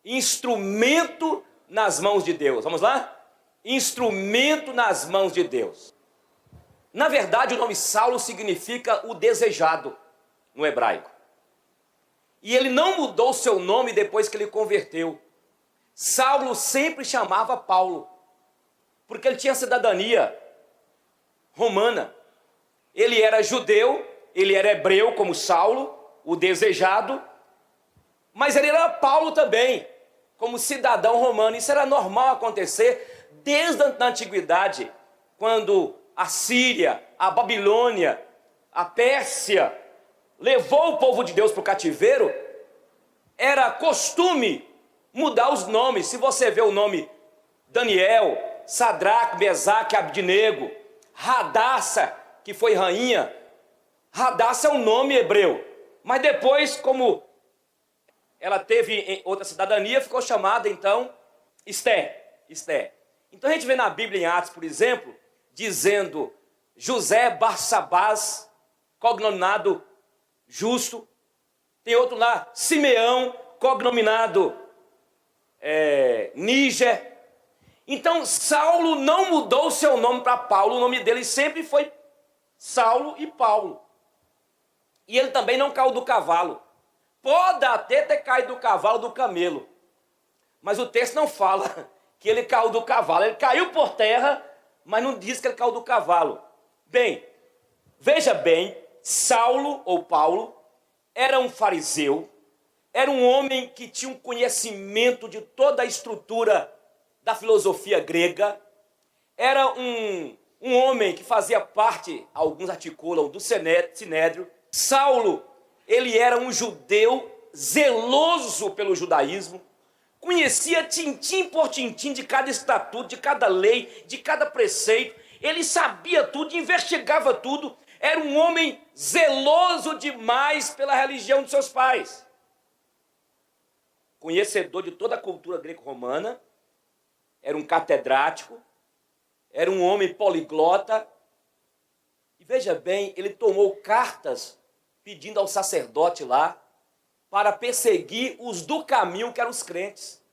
instrumento nas mãos de Deus. Vamos lá? Instrumento nas mãos de Deus. Na verdade, o nome Saulo significa o desejado no hebraico. E ele não mudou seu nome depois que ele converteu. Saulo sempre chamava Paulo, porque ele tinha cidadania romana. Ele era judeu, ele era hebreu como Saulo, o desejado, mas ele era Paulo também, como cidadão romano. Isso era normal acontecer desde a antiguidade, quando a Síria, a Babilônia, a Pérsia levou o povo de Deus para o cativeiro. Era costume mudar os nomes. Se você vê o nome Daniel, Sadraque, Mesaque, Abdinego, Radassa, que foi rainha, Radassa é um nome hebreu, mas depois, como ela teve outra cidadania, ficou chamada então Esté. Então a gente vê na Bíblia em Atos, por exemplo, dizendo José Barsabás, cognominado Justo. Tem outro lá, Simeão, cognominado Níger. Então Saulo não mudou seu nome para Paulo, o nome dele sempre foi Saulo e Paulo. E ele também não caiu do cavalo. Pode até ter caído do cavalo do camelo, mas o texto não fala que ele caiu do cavalo. Ele caiu por terra, mas não diz que ele caiu do cavalo. Bem, veja bem, Saulo ou Paulo era um fariseu, era um homem que tinha um conhecimento de toda a estrutura da filosofia grega, era um homem que fazia parte, alguns articulam, do Sinédrio. Saulo, ele era um judeu zeloso pelo judaísmo, conhecia tintim por tintim de cada estatuto, de cada lei, de cada preceito. Ele sabia tudo, investigava tudo. Era um homem zeloso demais pela religião de seus pais. Conhecedor de toda a cultura greco-romana, era um catedrático, era um homem poliglota. E veja bem, ele tomou cartas pedindo ao sacerdote lá para perseguir os do caminho, que eram os crentes.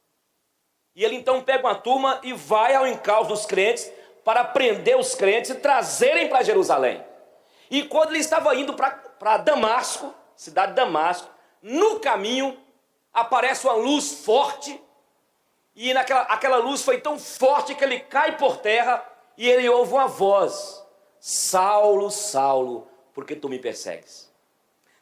E ele então pega uma turma e vai ao encalço dos crentes para prender os crentes e trazerem para Jerusalém. E quando ele estava indo para Damasco, cidade de Damasco, no caminho aparece uma luz forte, e aquela luz foi tão forte que ele cai por terra e ele ouve uma voz: Saulo, Saulo, por que tu me persegues?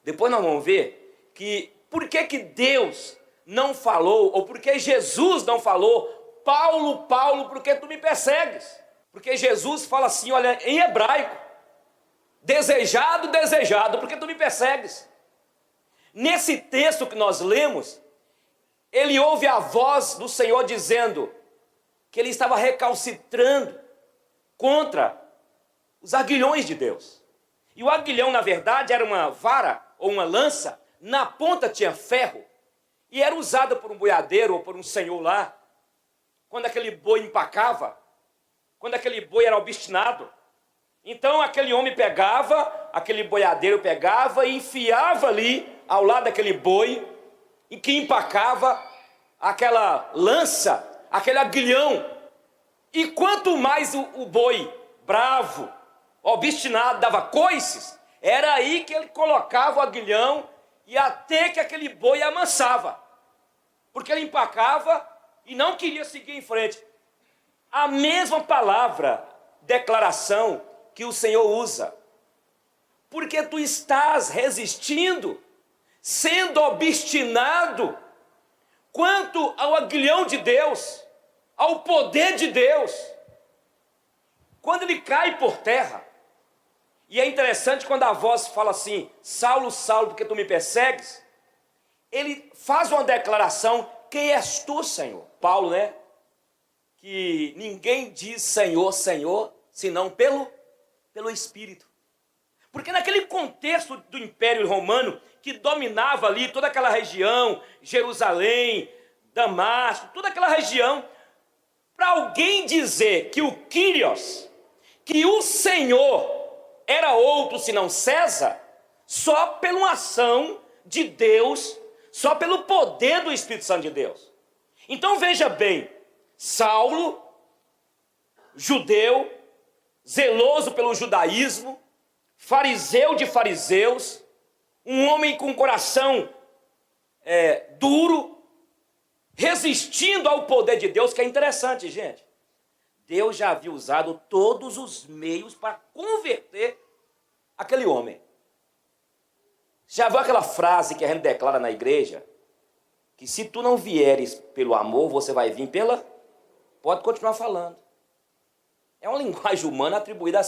Depois nós vamos ver que por que Deus não falou, ou por que Jesus não falou: Paulo, Paulo, por que tu me persegues? Porque Jesus fala assim, olha, em hebraico: desejado, desejado, por que tu me persegues? Nesse texto que nós lemos, ele ouve a voz do Senhor dizendo que ele estava recalcitrando contra os aguilhões de Deus. E o aguilhão, na verdade, era uma vara ou uma lança, na ponta tinha ferro, e era usada por um boiadeiro ou por um senhor lá, quando aquele boi empacava, quando aquele boi era obstinado. Então aquele homem pegava, aquele boiadeiro pegava e enfiava ali, ao lado daquele boi, e que empacava aquela lança, aquele aguilhão. E quanto mais o boi bravo, obstinado, dava coices, era aí que ele colocava o aguilhão, e até que aquele boi amansava, porque ele empacava e não queria seguir em frente. A mesma palavra, declaração, que o Senhor usa: porque tu estás resistindo, sendo obstinado, quanto ao aguilhão de Deus, ao poder de Deus. Quando ele cai por terra, e é interessante quando a voz fala assim: Saulo, Saulo, porque tu me persegues, ele faz uma declaração: quem és tu, Senhor? Paulo, né? Que ninguém diz Senhor, Senhor, senão pelo Espírito. Porque naquele contexto do Império Romano, que dominava ali toda aquela região, Jerusalém, Damasco, toda aquela região, para alguém dizer que o Kyrios, que o Senhor era outro senão César, só pela uma ação de Deus, só pelo poder do Espírito Santo de Deus. Então veja bem, Saulo, judeu, zeloso pelo judaísmo, fariseu de fariseus, um homem com coração duro, resistindo ao poder de Deus, que é interessante, gente. Deus já havia usado todos os meios para converter aquele homem. Já viu aquela frase que a gente declara na igreja? Que se tu não vieres pelo amor, você vai vir pela... Pode continuar falando. É uma linguagem humana atribuída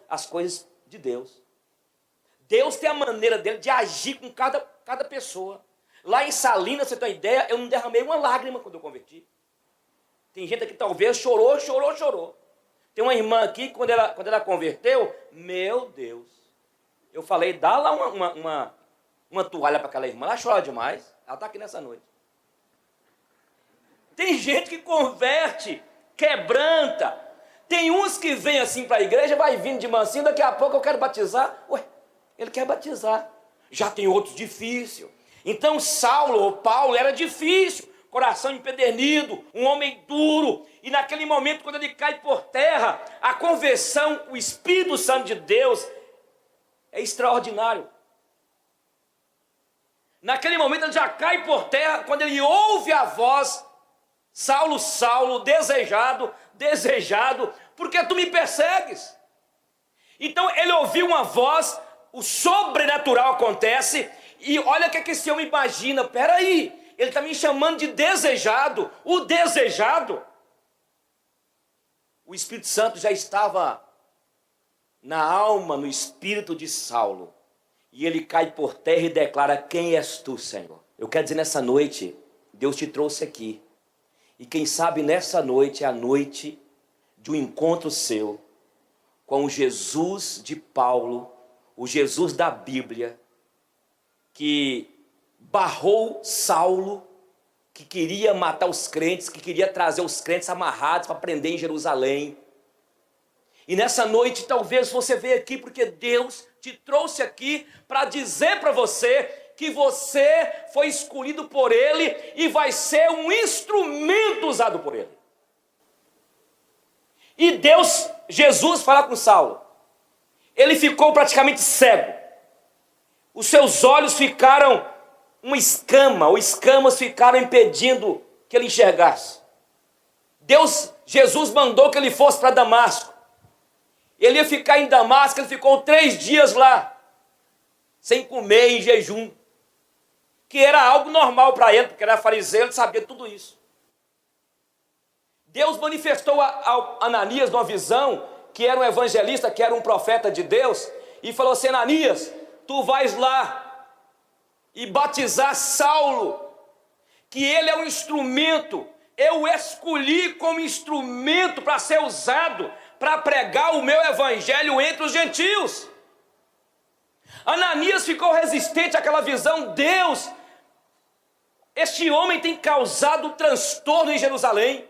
às coisas de Deus. Deus tem a maneira dele de agir com cada pessoa. Lá em Salinas, você tem uma ideia, eu não derramei uma lágrima quando eu converti. Tem gente aqui que talvez chorou. Tem uma irmã aqui que quando ela converteu, meu Deus. Eu falei, dá lá uma toalha para aquela irmã, ela chora demais. Ela está aqui nessa noite. Tem gente que converte, quebranta. Tem uns que vêm assim para a igreja, vai vindo de mansinho, daqui a pouco eu quero batizar. Ué, ele quer batizar. Já tem outros difícil. Então Saulo ou Paulo era difícil, coração empedernido, um homem duro. E naquele momento, quando ele cai por terra, a conversão, o Espírito Santo de Deus é extraordinário. Naquele momento ele já cai por terra, quando ele ouve a voz, Saulo, Saulo, desejado, porque tu me persegues. Então ele ouviu uma voz, o sobrenatural acontece, e olha o que esse homem imagina, peraí, ele está me chamando de desejado, o desejado. O Espírito Santo já estava na alma, no espírito de Saulo, e ele cai por terra e declara, quem és tu, Senhor? Eu quero dizer nessa noite, Deus te trouxe aqui, e quem sabe nessa noite é a noite de um encontro seu com o Jesus de Paulo, o Jesus da Bíblia, que barrou Saulo, que queria matar os crentes, que queria trazer os crentes amarrados para prender em Jerusalém. E nessa noite talvez você veja aqui porque Deus te trouxe aqui para dizer para você que você foi escolhido por Ele e vai ser um instrumento usado por Ele. E Jesus fala com Saulo. Ele ficou praticamente cego. Os seus olhos ficaram uma escama, ou escamas ficaram impedindo que ele enxergasse. Jesus mandou que ele fosse para Damasco. Ele ia ficar em Damasco, ele ficou 3 dias lá, sem comer, em jejum. Que era algo normal para ele, porque era fariseu, ele sabia tudo isso. Deus manifestou a Ananias numa visão, que era um evangelista, que era um profeta de Deus, e falou assim, Ananias, tu vais lá e batizar Saulo, que ele é um instrumento, eu o escolhi como instrumento para ser usado, para pregar o meu evangelho entre os gentios. Ananias ficou resistente àquela visão, Deus, este homem tem causado transtorno em Jerusalém,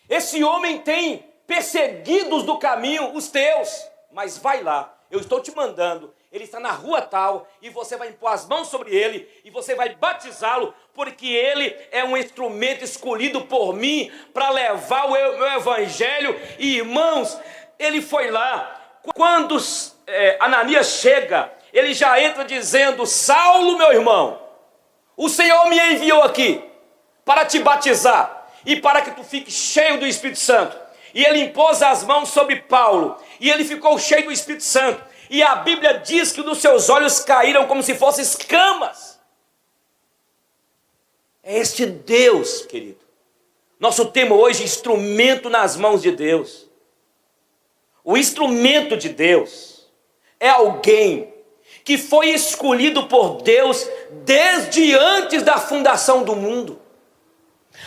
esse homem tem perseguido os do caminho, os teus, mas vai lá, eu estou te mandando, ele está na rua tal, e você vai impor as mãos sobre ele, e você vai batizá-lo, porque ele é um instrumento escolhido por mim, para levar o meu evangelho, e irmãos, ele foi lá, quando Ananias chega, ele já entra dizendo, Saulo meu irmão, o Senhor me enviou aqui, para te batizar, e para que tu fiques cheio do Espírito Santo, e ele impôs as mãos sobre Paulo, e ele ficou cheio do Espírito Santo, e a Bíblia diz que dos seus olhos caíram como se fossem escamas. É este Deus, querido. Nosso tema hoje, instrumento nas mãos de Deus. O instrumento de Deus é alguém que foi escolhido por Deus desde antes da fundação do mundo.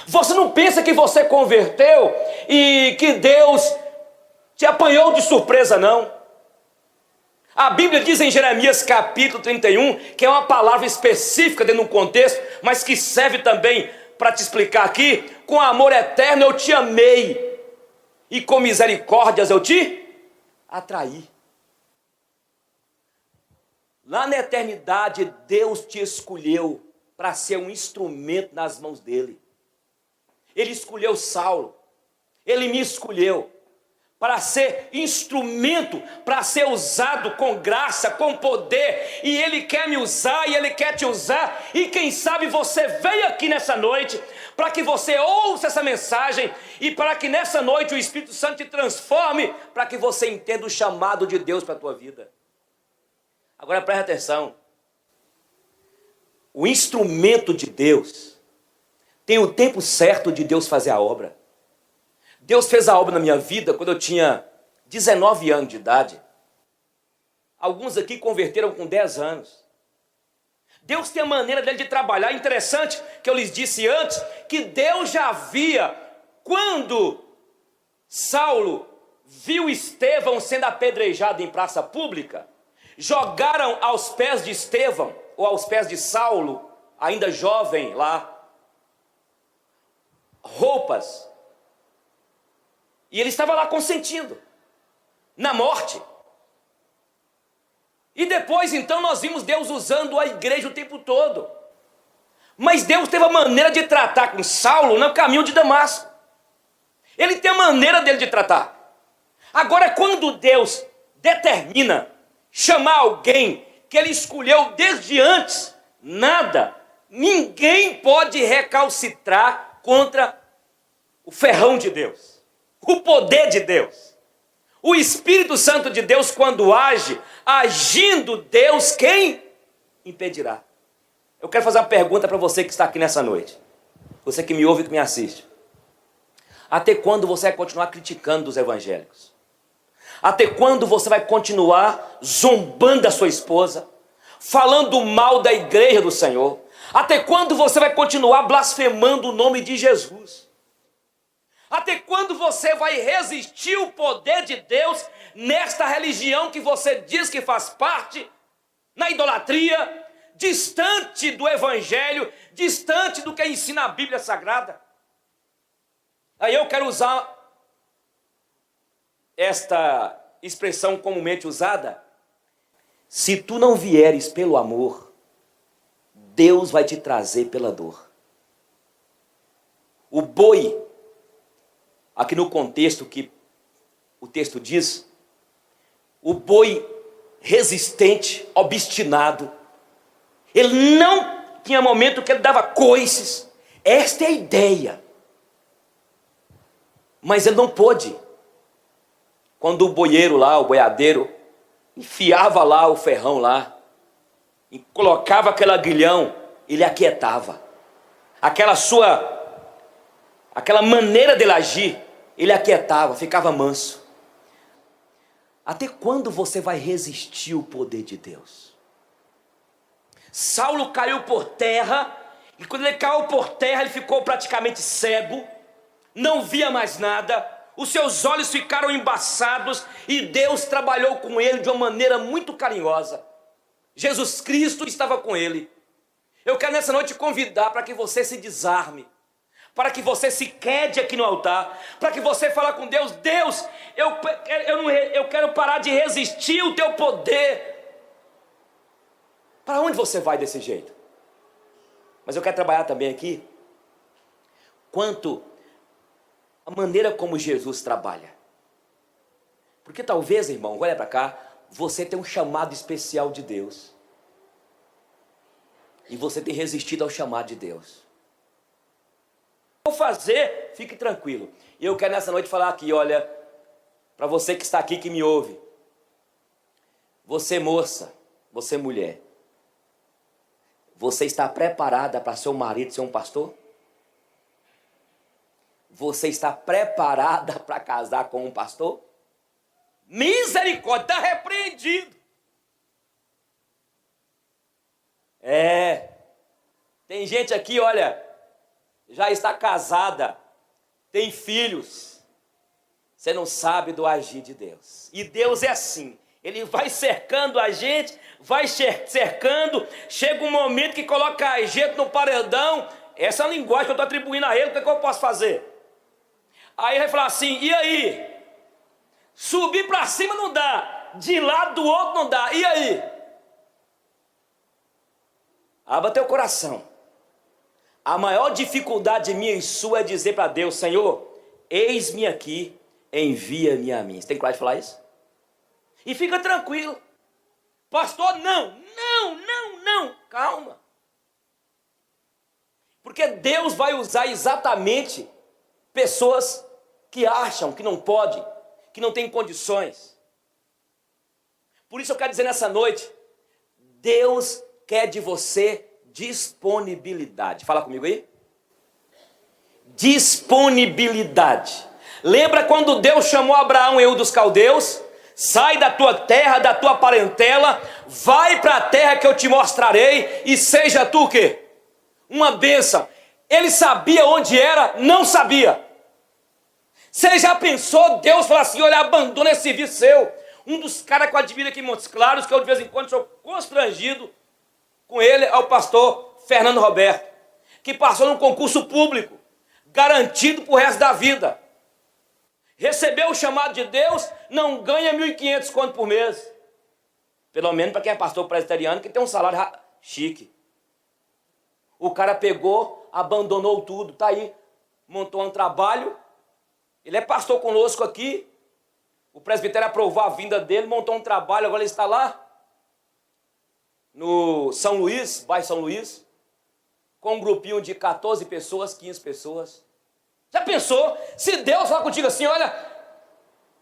Você não pensa que você converteu e que Deus te apanhou de surpresa, não. A Bíblia diz em Jeremias capítulo 31, que é uma palavra específica dentro de um contexto, mas que serve também para te explicar aqui, com amor eterno eu te amei, e com misericórdias eu te atraí. Lá na eternidade, Deus te escolheu para ser um instrumento nas mãos dele. Ele escolheu Saulo. Ele me escolheu para ser instrumento, para ser usado com graça, com poder. E Ele quer me usar, e Ele quer te usar. E quem sabe você veio aqui nessa noite para que você ouça essa mensagem e para que nessa noite o Espírito Santo te transforme, para que você entenda o chamado de Deus para a tua vida. Agora preste atenção. O instrumento de Deus tem o tempo certo de Deus fazer a obra. Deus fez a obra na minha vida quando eu tinha 19 anos de idade. Alguns aqui converteram com 10 anos. Deus tem a maneira dele de trabalhar. Interessante que eu lhes disse antes, que Deus já via, quando Saulo viu Estevão sendo apedrejado em praça pública, jogaram aos pés de Estevão, ou aos pés de Saulo, ainda jovem lá, roupas. E ele estava lá consentindo na morte. E depois, então, nós vimos Deus usando a igreja o tempo todo. Mas Deus teve a maneira de tratar com Saulo no caminho de Damasco. Ele tem a maneira dele de tratar. Agora, quando Deus determina chamar alguém que ele escolheu desde antes, ninguém pode recalcitrar contra o ferrão de Deus, o poder de Deus. O Espírito Santo de Deus, quando age, agindo Deus, quem impedirá? Eu quero fazer uma pergunta para você que está aqui nessa noite. Você que me ouve e que me assiste. Até quando você vai continuar criticando dos evangélicos? Até quando você vai continuar zombando da sua esposa? Falando mal da igreja do Senhor? Até quando você vai continuar blasfemando o nome de Jesus? Até quando você vai resistir o poder de Deus nesta religião que você diz que faz parte, na idolatria, distante do evangelho, distante do que ensina a Bíblia Sagrada? Aí eu quero usar esta expressão comumente usada: se tu não vieres pelo amor, Deus vai te trazer pela dor. O boi, aqui no contexto que o texto diz, o boi resistente, obstinado, ele não tinha momento que ele dava coices. Esta é a ideia. Mas ele não pôde. Quando o boieiro lá, o boiadeiro, enfiava lá o ferrão lá, e colocava aquele aguilhão, ele aquietava. Aquela maneira dele agir, ele aquietava, ficava manso. Até quando você vai resistir o poder de Deus? Saulo caiu por terra, e quando ele caiu por terra, ele ficou praticamente cego, não via mais nada, os seus olhos ficaram embaçados, e Deus trabalhou com ele de uma maneira muito carinhosa. Jesus Cristo estava com ele. Eu quero nessa noite te convidar para que você se desarme, para que você se quede aqui no altar, para que você fale com Deus: Deus, eu quero parar de resistir o teu poder. Para onde você vai desse jeito? Mas eu quero trabalhar também aqui quanto a maneira como Jesus trabalha. Porque talvez, irmão, olha para cá, você tem um chamado especial de Deus. E você tem resistido ao chamado de Deus. Vou fazer, fique tranquilo. E eu quero nessa noite falar aqui, olha, para você que está aqui, que me ouve. Você moça, você mulher, você está preparada para seu marido ser um pastor? Você está preparada para casar com um pastor? Misericórdia, está repreendido. Tem gente aqui, olha, já está casada, tem filhos. Você não sabe do agir de Deus. E Deus é assim, Ele vai cercando a gente, vai cercando, chega um momento que coloca a gente no paredão. Essa é a linguagem que eu estou atribuindo a Ele, o que eu posso fazer? Aí ele vai falar assim: e aí? Subir para cima não dá, de lado do outro não dá, e aí? Abra teu coração. A maior dificuldade minha e sua é dizer para Deus: Senhor, eis-me aqui, envia-me a mim. Você tem coragem de falar isso? E fica tranquilo. Pastor, não. Calma. Porque Deus vai usar exatamente pessoas que acham que não podem, que não têm condições. Por isso eu quero dizer nessa noite, Deus quer de você disponibilidade. Fala comigo aí. Disponibilidade. Lembra quando Deus chamou Abraão e Ur dos Caldeus? Sai da tua terra, da tua parentela, vai para a terra que eu te mostrarei, e seja tu o quê? Uma bênção. Ele sabia onde era? Não sabia. Você já pensou Deus falar assim: olha, abandona esse serviço seu? Um dos caras que eu admiro aqui em Montes Claros, que eu de vez em quando sou constrangido com ele, é o pastor Fernando Roberto, que passou num concurso público, garantido pro resto da vida. Recebeu o chamado de Deus, não ganha 1.500 conto por mês. Pelo menos para quem é pastor presbiteriano, que tem um salário chique. O cara pegou, abandonou tudo, tá aí, montou um trabalho. Ele é pastor conosco aqui. O presbitério aprovou a vinda dele, montou um trabalho, agora ele está lá no São Luís, bairro São Luís, com um grupinho de 14 pessoas, 15 pessoas. Já pensou? Se Deus falar contigo assim: olha,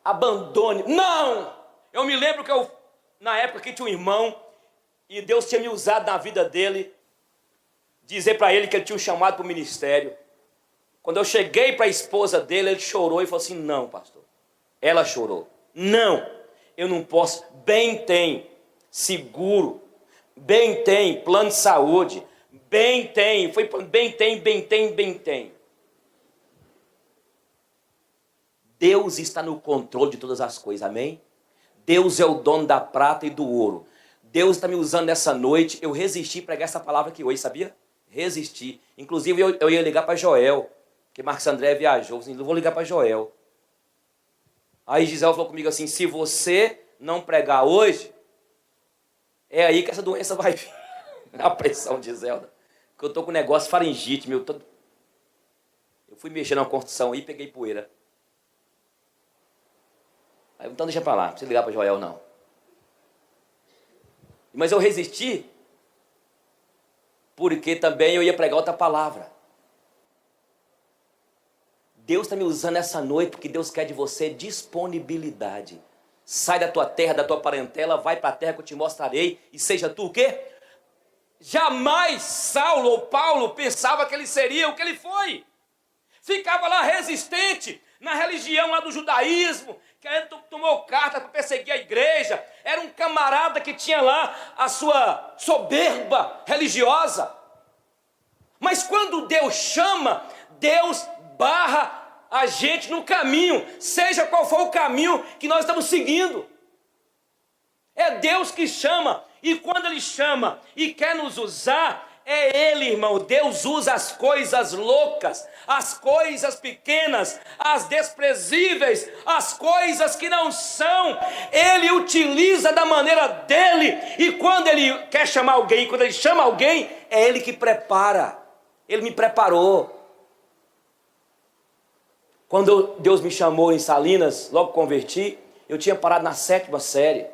abandone. Não! Eu me lembro que na época que tinha um irmão, e Deus tinha me usado na vida dele, dizer para ele que ele tinha um chamado para o ministério. Quando eu cheguei para a esposa dele, ele chorou e falou assim: não, pastor. Ela chorou. Não, eu não posso. Bem tem seguro, bem tem plano de saúde, bem tem, bem tem. Deus está no controle de todas as coisas, amém? Deus é o dono da prata e do ouro. Deus está me usando nessa noite. Eu resisti a pregar essa palavra aqui hoje, sabia? Resisti. Inclusive eu ia ligar para Joel, que Marcos André viajou. Assim, eu vou ligar para Joel. Aí Gisele falou comigo assim: se você não pregar hoje, é aí que essa doença vai vir. A pressão de Zelda. Porque eu estou com um negócio faringite, meu. Eu fui mexer na construção aí e peguei poeira. Aí, então deixa para lá, não precisa ligar para Joel não. Mas eu resisti, porque também eu ia pregar outra palavra. Deus está me usando essa noite, porque Deus quer de você disponibilidade. Sai da tua terra, da tua parentela, vai para a terra que eu te mostrarei, e seja tu o quê? Jamais Saulo ou Paulo pensava que ele seria o que ele foi. Ficava lá resistente na religião lá do judaísmo, querendo tomou carta para perseguir a igreja. Era um camarada que tinha lá a sua soberba religiosa. Mas quando Deus chama, Deus barra a gente no caminho, seja qual for o caminho que nós estamos seguindo. É Deus que chama, e quando Ele chama e quer nos usar, é Ele, irmão. Deus usa as coisas loucas, as coisas pequenas, as desprezíveis, as coisas que não são. Ele utiliza da maneira dele, e quando Ele quer chamar alguém, quando Ele chama alguém, é Ele que prepara. Ele me preparou. Quando Deus me chamou em Salinas, logo converti, eu tinha parado na 7ª série.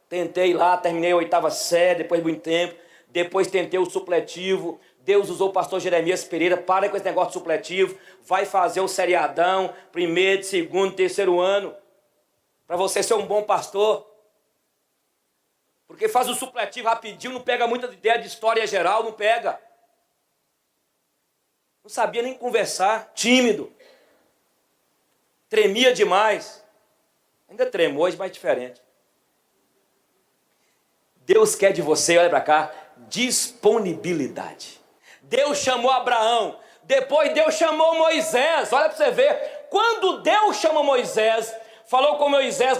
Tentei lá, terminei a 8ª série, depois de muito tempo. Depois tentei o supletivo. Deus usou o pastor Jeremias Pereira: para com esse negócio de supletivo, vai fazer o seriadão, 1º, 2º, 3º ano, para você ser um bom pastor. Porque faz o supletivo rapidinho, não pega muita ideia de história geral, não pega. Não sabia nem conversar, tímido. Tremia demais. Ainda tremo hoje, mas diferente. Deus quer de você, olha para cá, disponibilidade. Deus chamou Abraão, depois Deus chamou Moisés. Olha para você ver, quando Deus chamou Moisés, falou com Moisés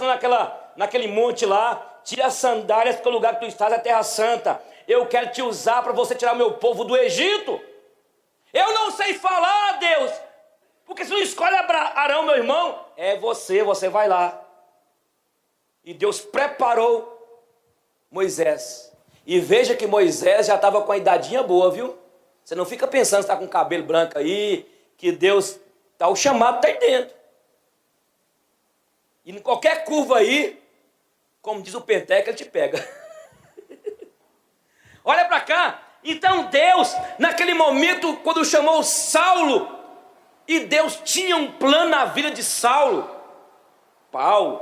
naquele monte lá: tira as sandálias, porque o lugar que tu estás é a terra santa. Eu quero te usar para você tirar o meu povo do Egito. Eu não sei falar, Deus, porque se não escolhe Arão, meu irmão, é você vai lá. E Deus preparou Moisés. E veja que Moisés já estava com a idadinha boa, viu? Você não fica pensando que está com cabelo branco aí, que Deus está, o chamado está aí dentro. E em qualquer curva aí, como diz o Penteca, ele te pega. Olha para cá. Então Deus, naquele momento, quando chamou Saulo, e Deus tinha um plano na vida de Saulo, Paulo,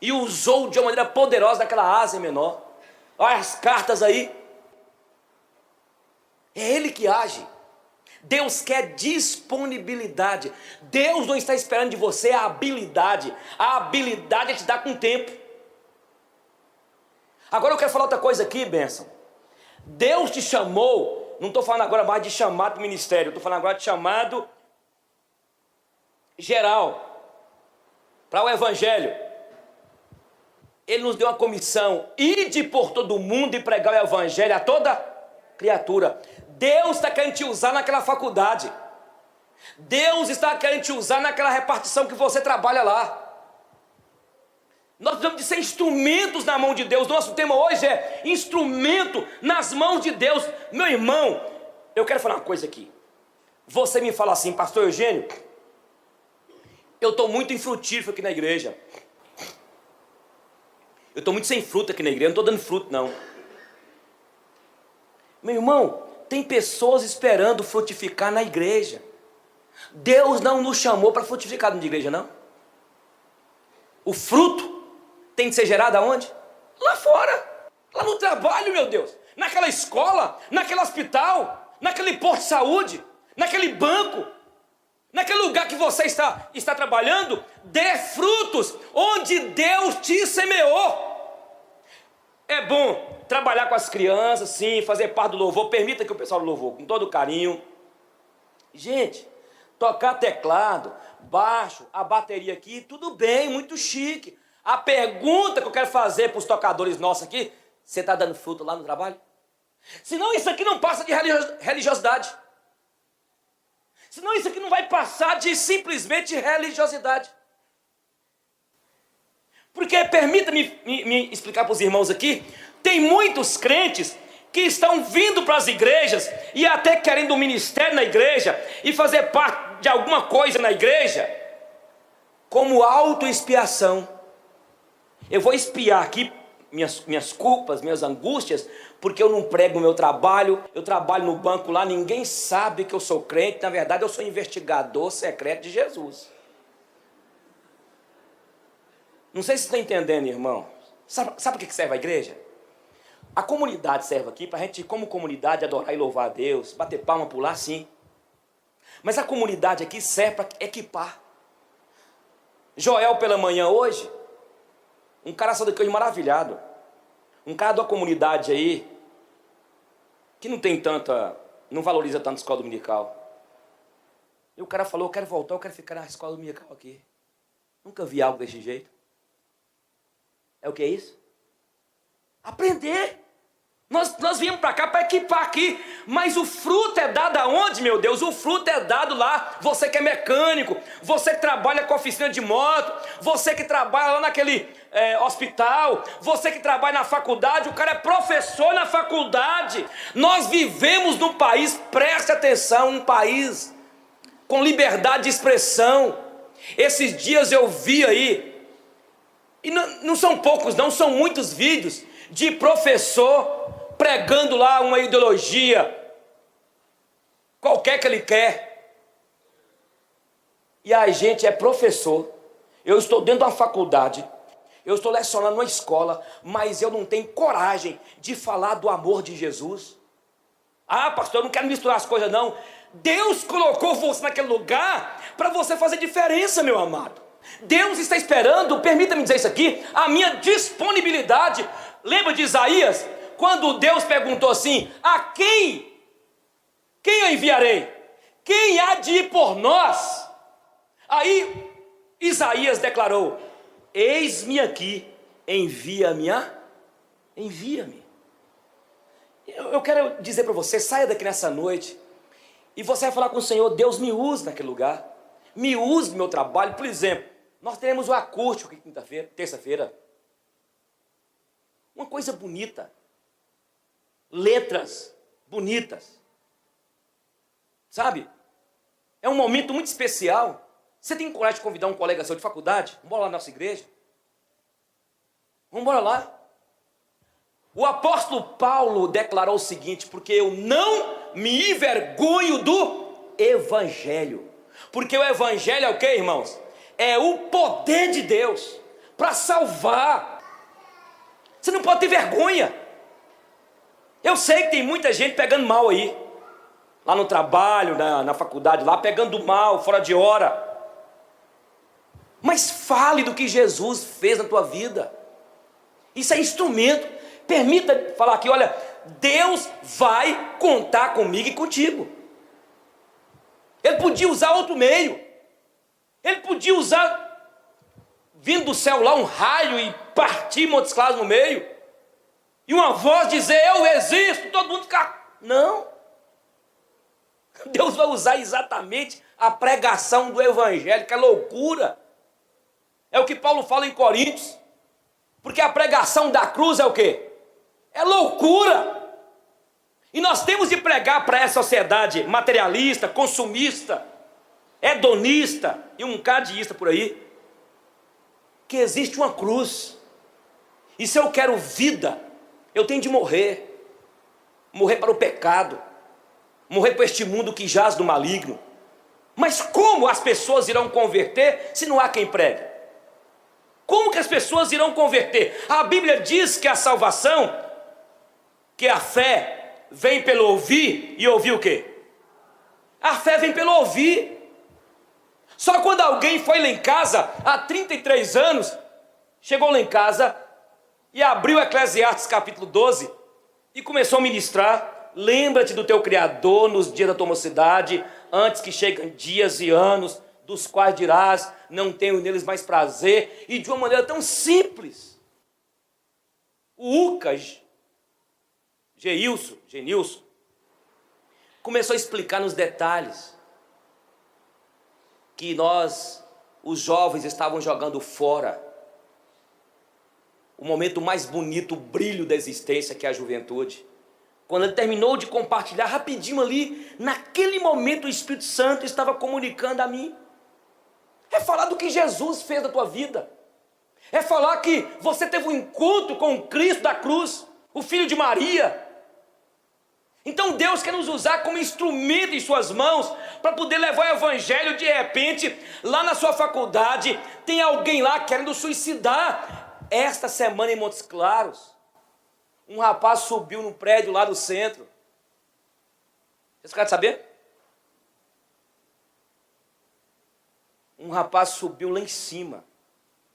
e usou de uma maneira poderosa daquela Ásia Menor. Olha as cartas aí. É Ele que age. Deus quer disponibilidade. Deus não está esperando de você a habilidade. A habilidade é te dar com o tempo. Agora eu quero falar outra coisa aqui, bênção. Deus te chamou, não estou falando agora mais de chamado do ministério, estou falando agora de chamado geral, para o evangelho. Ele nos deu uma comissão, ide por todo o mundo e pregar o evangelho a toda criatura. Deus está querendo te usar naquela faculdade. Deus está querendo te usar naquela repartição que você trabalha lá. Nós precisamos de ser instrumentos na mão de Deus. Nosso tema hoje é instrumento nas mãos de Deus. Meu irmão, eu quero falar uma coisa aqui. Você me fala assim, pastor Eugênio, eu estou muito infrutífero aqui na igreja. Eu estou muito sem fruto aqui na igreja, não estou dando fruto não. Meu irmão, tem pessoas esperando frutificar na igreja. Deus não nos chamou para frutificar na igreja, não. O fruto tem que ser gerado aonde? Lá fora. Lá no trabalho, meu Deus. Naquela escola, naquele hospital, naquele posto de saúde, naquele banco, naquele lugar que você está trabalhando, dê frutos onde Deus te semeou. É bom trabalhar com as crianças, sim, fazer parte do louvor. Permita que o pessoal do louvor, com todo carinho. Gente, tocar teclado, baixo, a bateria aqui, tudo bem, muito chique. A pergunta que eu quero fazer para os tocadores nossos aqui, você está dando fruto lá no trabalho? Senão isso aqui não passa de religiosidade. Senão isso aqui não vai passar de simplesmente religiosidade. Porque, permita-me me explicar para os irmãos aqui, tem muitos crentes que estão vindo para as igrejas e até querendo um ministério na igreja e fazer parte de alguma coisa na igreja como autoexpiação. Eu vou expiar aqui minhas culpas, minhas angústias, porque eu não prego no meu trabalho, eu trabalho no banco lá, ninguém sabe que eu sou crente, na verdade eu sou investigador secreto de Jesus. Não sei se você está entendendo, irmão. Sabe o que serve a igreja? A comunidade serve aqui para a gente, como comunidade, adorar e louvar a Deus, bater palma, pular, sim. Mas a comunidade aqui serve para equipar. Joel pela manhã hoje, um cara saiu daqui hoje maravilhado. Um cara da comunidade aí, que não valoriza tanto a escola dominical. E o cara falou, eu quero voltar, eu quero ficar na escola dominical aqui. Nunca vi algo desse jeito. É o que é isso? Aprender. Nós viemos para cá para equipar aqui, mas o fruto é dado aonde, meu Deus? O fruto é dado lá. Você que é mecânico, você que trabalha com oficina de moto, você que trabalha lá naquele hospital, você que trabalha na faculdade, o cara é professor na faculdade. Nós vivemos num país, preste atenção, um país com liberdade de expressão. Esses dias eu vi aí, e não são poucos não, são muitos vídeos de professor pregando lá uma ideologia qualquer que ele quer. E a gente é professor, eu estou dentro de uma faculdade, eu estou lecionando numa escola, mas eu não tenho coragem de falar do amor de Jesus. Ah, pastor, eu não quero misturar as coisas não. Deus colocou você naquele lugar para você fazer diferença, meu amado. Deus está esperando, permita-me dizer isso aqui, a minha disponibilidade. Lembra de Isaías? Quando Deus perguntou assim, a quem eu enviarei? Quem há de ir por nós? Aí Isaías declarou, eis-me aqui, envia-me. Eu quero dizer para você, saia daqui nessa noite, e você vai falar com o Senhor, Deus me use naquele lugar, me use no meu trabalho. Por exemplo, nós teremos o acústico aqui terça-feira, uma coisa bonita, letras bonitas, sabe? É um momento muito especial. Você tem coragem de convidar um colega seu de faculdade? Vamos lá na nossa igreja? Vamos embora lá. O apóstolo Paulo declarou o seguinte: porque eu não me envergonho do evangelho. Porque o evangelho é o que, irmãos? É o poder de Deus para salvar. Você não pode ter vergonha. Eu sei que tem muita gente pegando mal aí, lá no trabalho, na faculdade, lá pegando mal, fora de hora. Mas fale do que Jesus fez na tua vida. Isso é instrumento. Permita falar aqui, olha, Deus vai contar comigo e contigo. Ele podia usar outro meio. Ele podia usar, vindo do céu lá, um raio e partir Montes Claros no meio. E uma voz dizer, eu existo, todo mundo ficar... Não. Deus vai usar exatamente a pregação do evangelho, que é loucura. É o que Paulo fala em Coríntios. Porque a pregação da cruz é o quê? É loucura. E nós temos de pregar para essa sociedade materialista, consumista, hedonista e um cadista por aí, que existe uma cruz. E se eu quero vida, eu tenho de morrer. Morrer para o pecado. Morrer para este mundo que jaz do maligno. Mas como as pessoas irão converter se não há quem pregue? Como que as pessoas irão converter? A Bíblia diz que a salvação, que a fé vem pelo ouvir, e ouvir o quê? A fé vem pelo ouvir. Só quando alguém foi lá em casa, há 33 anos, chegou lá em casa e abriu Eclesiastes capítulo 12 e começou a ministrar, lembra-te do teu Criador nos dias da tua mocidade, antes que cheguem dias e anos, dos quais dirás, não tenho neles mais prazer, e de uma maneira tão simples. O Ucas, Genilson, começou a explicar nos detalhes que nós, os jovens, estavam jogando fora o momento mais bonito, o brilho da existência, que é a juventude. Quando ele terminou de compartilhar, rapidinho ali, naquele momento o Espírito Santo estava comunicando a mim. É falar do que Jesus fez na tua vida. É falar que você teve um encontro com o Cristo da cruz, o Filho de Maria. Então Deus quer nos usar como instrumento em suas mãos para poder levar o evangelho. De repente, lá na sua faculdade, tem alguém lá querendo suicidar. Esta semana em Montes Claros, um rapaz subiu no prédio lá do centro. Vocês querem saber? Um rapaz subiu lá em cima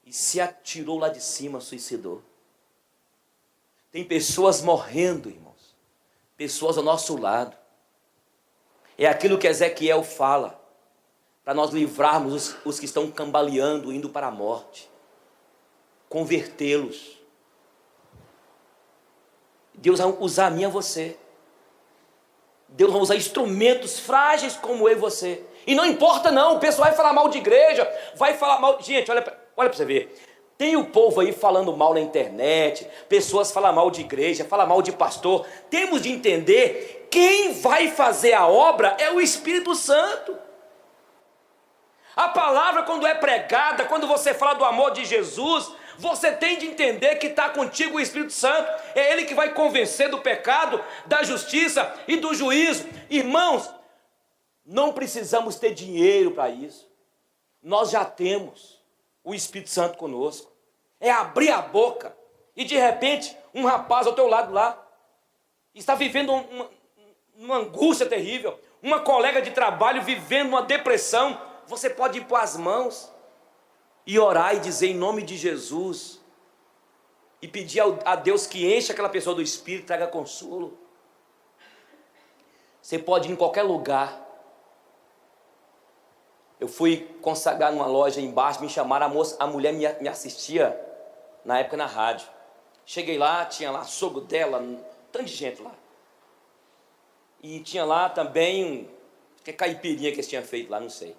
e se atirou lá de cima, suicidou. Tem pessoas morrendo, irmãos. Pessoas ao nosso lado. É aquilo que Ezequiel fala, para nós livrarmos os que estão cambaleando, indo para a morte. Convertê-los. Deus vai usar a mim e a você. Deus vai usar instrumentos frágeis como eu e você. E não importa não, o pessoal vai falar mal de igreja, vai falar mal... Gente, olha para você ver. Tem o povo aí falando mal na internet, pessoas falam mal de igreja, falam mal de pastor. Temos de entender, quem vai fazer a obra é o Espírito Santo. A palavra, quando é pregada, quando você fala do amor de Jesus, você tem de entender que está contigo o Espírito Santo. É Ele que vai convencer do pecado, da justiça e do juízo. Irmãos, não precisamos ter dinheiro para isso. Nós já temos o Espírito Santo conosco. É abrir a boca e de repente um rapaz ao teu lado lá está vivendo uma angústia terrível. Uma colega de trabalho vivendo uma depressão. Você pode ir pôr as mãos e orar e dizer em nome de Jesus e pedir a Deus que enche aquela pessoa do Espírito, traga consolo. Você pode ir em qualquer lugar. Eu fui consagrar numa loja embaixo, me chamaram, a mulher me assistia na época na rádio. Cheguei lá, tinha lá sogro dela, um tanto de gente lá. E tinha lá também que caipirinha que eles tinham feito lá, não sei.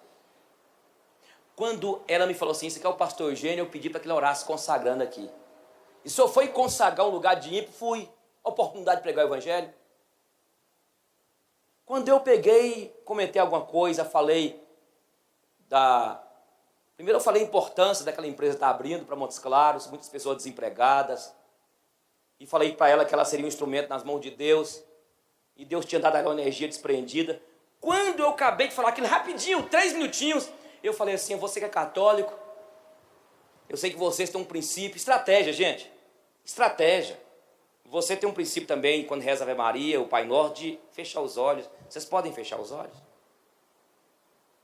Quando ela me falou assim, esse aqui é o pastor Eugênio, eu pedi para que ele orasse consagrando aqui. E se eu for consagrar um lugar de ímpio, fui. A oportunidade de pregar o evangelho. Quando eu peguei, comentei alguma coisa, falei Primeiro eu falei a importância daquela empresa estar abrindo para Montes Claros, muitas pessoas desempregadas. E falei para ela que ela seria um instrumento nas mãos de Deus. E Deus tinha dado aquela energia despreendida. Quando eu acabei de falar aquilo rapidinho, 3 minutinhos, eu falei assim, você que é católico, eu sei que vocês têm um princípio, estratégia, gente. Estratégia. Você tem um princípio também, quando reza a Ave Maria, o Pai Nosso, de fechar os olhos. Vocês podem fechar os olhos?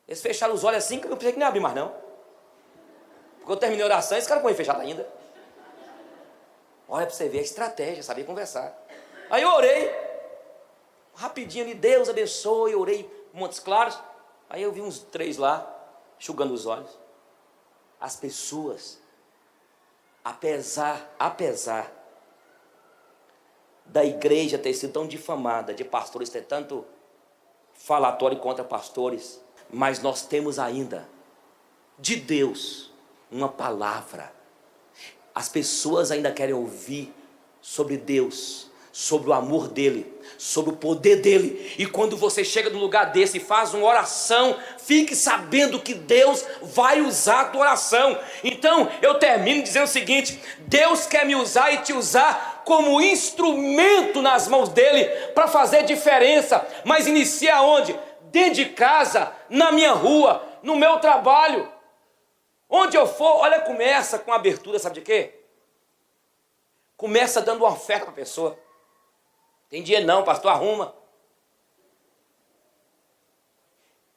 Eles fecharam os olhos assim, que eu pensei que nem abrir mais não. Porque eu terminei a oração e esse cara com ele fechado ainda. Olha para você ver a estratégia, sabia conversar. Aí eu orei, rapidinho ali, Deus abençoe, eu orei Montes Claros. Aí eu vi uns 3 lá, enxugando os olhos. As pessoas, apesar da igreja ter sido tão difamada, de pastores ter tanto falatório contra pastores, mas nós temos ainda, de Deus, uma palavra. As pessoas ainda querem ouvir sobre Deus, sobre o amor dele, sobre o poder dele. E quando você chega num lugar desse e faz uma oração, fique sabendo que Deus vai usar a tua oração. Então eu termino dizendo o seguinte: Deus quer me usar e te usar como instrumento nas mãos dele para fazer diferença. Mas inicia onde? Dentro de casa, na minha rua, no meu trabalho. Onde eu for, olha, começa com abertura, sabe de quê? Começa dando uma oferta para a pessoa. Tem dinheiro não, pastor, arruma.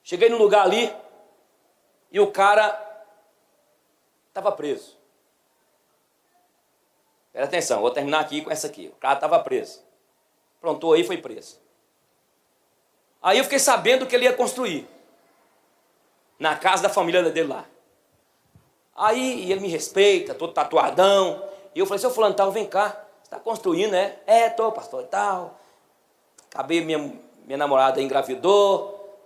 Cheguei num lugar ali e o cara estava preso. Presta atenção, vou terminar aqui com essa aqui. O cara estava preso. Prontou aí, foi preso. Aí eu fiquei sabendo que ele ia construir na casa da família dele lá. Aí ele me respeita, todo tatuadão. E eu falei, seu fulano tal, vem cá. Você está construindo, né? É, tô, pastor, e tal. Acabei, minha namorada engravidou.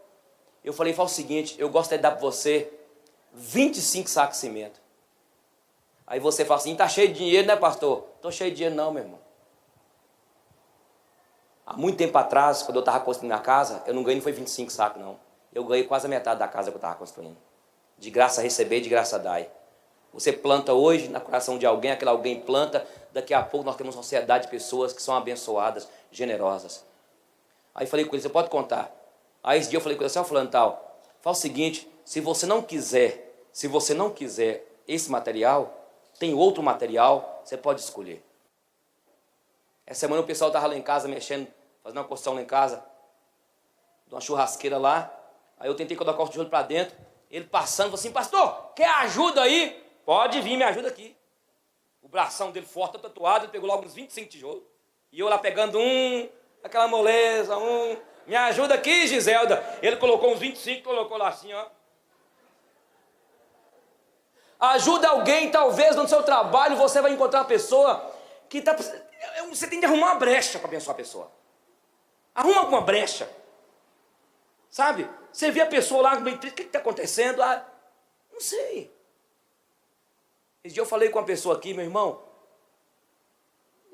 Eu falei, fala o seguinte, eu gostaria de dar para você 25 sacos de cimento. Aí você fala assim, tá cheio de dinheiro, né, pastor? Tô cheio de dinheiro não, meu irmão. Há muito tempo atrás, quando eu estava construindo a casa, eu não ganhei, não foi 25 sacos, não. Eu ganhei quase a metade da casa que eu estava construindo. De graça receber, de graça dai. Você planta hoje no coração de alguém, aquele alguém planta, daqui a pouco nós temos uma sociedade de pessoas que são abençoadas, generosas. Aí falei com ele, você pode contar? Aí esse dia eu falei com ele, seu fulano tal, fala o seguinte, se você não quiser esse material, tem outro material, você pode escolher. Essa semana o pessoal estava lá em casa mexendo, fazendo uma construção lá em casa, de uma churrasqueira lá. Aí eu tentei colocar o tijolo para dentro. Ele passando, falou assim, pastor, quer ajuda aí? Pode vir, me ajuda aqui. O bração dele forte, tatuado, ele pegou logo uns 25 tijolos. E eu lá pegando aquela moleza, me ajuda aqui, Giselda. Ele colocou uns 25, colocou lá assim, ó. Ajuda alguém, talvez no seu trabalho você vai encontrar uma pessoa que está... Você tem que arrumar uma brecha para abençoar a pessoa. Arruma alguma brecha. Sabe? Você vê a pessoa lá, o que está acontecendo? Não sei. Esse dia eu falei com uma pessoa aqui, meu irmão,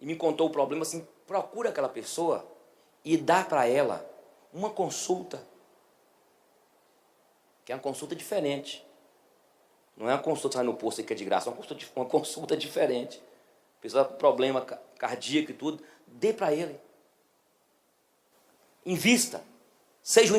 e me contou o problema, assim, procura aquela pessoa e dá para ela uma consulta. Que é uma consulta diferente. Não é uma consulta que sai no posto que é de graça, é uma consulta diferente. Pessoa com problema cardíaco e tudo, dê para ele. Invista. Seja um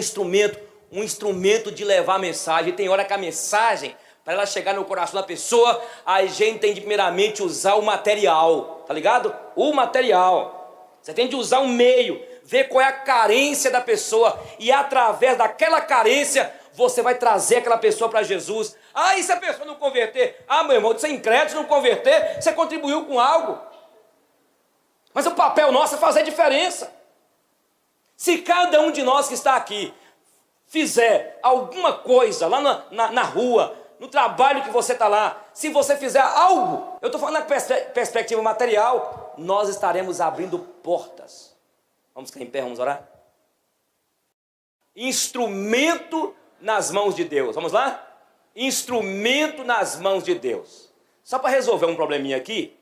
instrumento de levar a mensagem. E tem hora que a mensagem, para ela chegar no coração da pessoa, a gente tem de primeiramente usar o material, tá ligado? O material. Você tem de usar um meio, ver qual é a carência da pessoa, e através daquela carência, você vai trazer aquela pessoa para Jesus. E se a pessoa não converter? Meu irmão, você é incrédulo, se não converter, você contribuiu com algo. Mas o papel nosso é fazer diferença. Se cada um de nós que está aqui fizer alguma coisa lá na rua, no trabalho que você está lá, se você fizer algo, eu estou falando na perspectiva material, nós estaremos abrindo portas. Vamos ficar em pé, vamos orar? Instrumento nas mãos de Deus. Vamos lá? Instrumento nas mãos de Deus. Só para resolver um probleminha aqui,